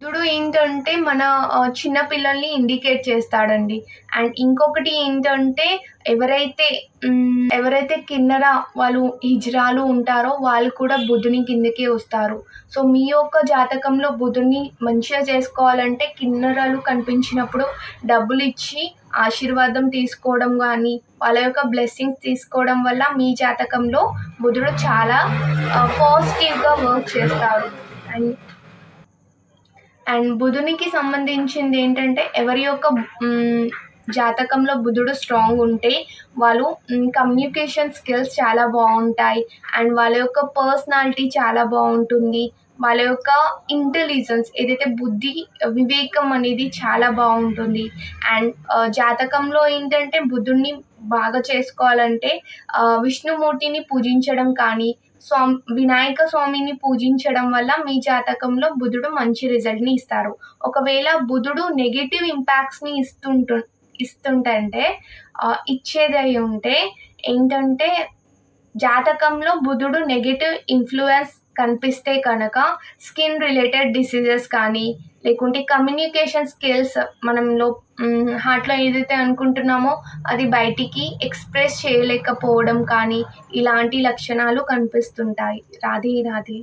బుధుడు ఏంటంటే మన చిన్న పిల్లల్ని ఇండికేట్ చేస్తాడండి. అండ్ ఇంకొకటి ఏంటంటే ఎవరైతే కిన్నర వాళ్ళు హిజ్రాలు ఉంటారో వాళ్ళు కూడా బుధుని కిందకే వస్తారు. సో, మీ యొక్క జాతకంలో బుధుడిని మంచిగా చేసుకోవాలంటే కిన్నరలు కనిపించినప్పుడు డబ్బులిచ్చి ఆశీర్వాదం తీసుకోవడం గానీ, వాళ్ళ యొక్క బ్లెస్సింగ్స్ తీసుకోవడం వల్ల మీ జాతకంలో బుధుడు చాలా పాజిటివ్‌గా వర్క్ చేస్తారు. అండ్ అండ్ బుధునికి సంబంధించింది ఏంటంటే ఎవరి యొక్క జాతకంలో బుధుడు స్ట్రాంగ్ ఉంటే వాళ్ళు కమ్యూనికేషన్ స్కిల్స్ చాలా బాగుంటాయి. అండ్ వాళ్ళ యొక్క పర్సనాలిటీ చాలా బాగుంటుంది. వాళ్ళ యొక్క ఇంటెలిజెన్స్ ఏదైతే బుద్ధి వివేకం అనేది చాలా బాగుంటుంది. అండ్ జాతకంలో ఏంటంటే బుధుడిని బాగా చేసుకోవాలంటే విష్ణుమూర్తిని పూజించడం కానీ, వినాయక స్వామిని పూజించడం వల్ల మీ జాతకంలో బుధుడు మంచి రిజల్ట్‌ని ఇస్తారు. ఒకవేళ బుధుడు నెగెటివ్ ఇంపాక్ట్స్‌ని ఇస్తుంటంటే ఇచ్చేదై ఉంటే ఏంటంటే జాతకంలో బుధుడు నెగెటివ్ ఇన్‌ఫ్లూయెన్స్ కనిపిస్తే కనుక స్కిన్ రిలేటెడ్ డిసీజెస్ కానీ, లేకుంటే కమ్యూనికేషన్ స్కిల్స్ మనంలో హార్ట్‌లో ఏదైతే అనుకుంటున్నామో అది బయటికి ఎక్స్‌ప్రెస్ చేయలేకపోవడం కానీ, ఇలాంటి లక్షణాలు కనిపిస్తుంటాయి. రాధే రాధే.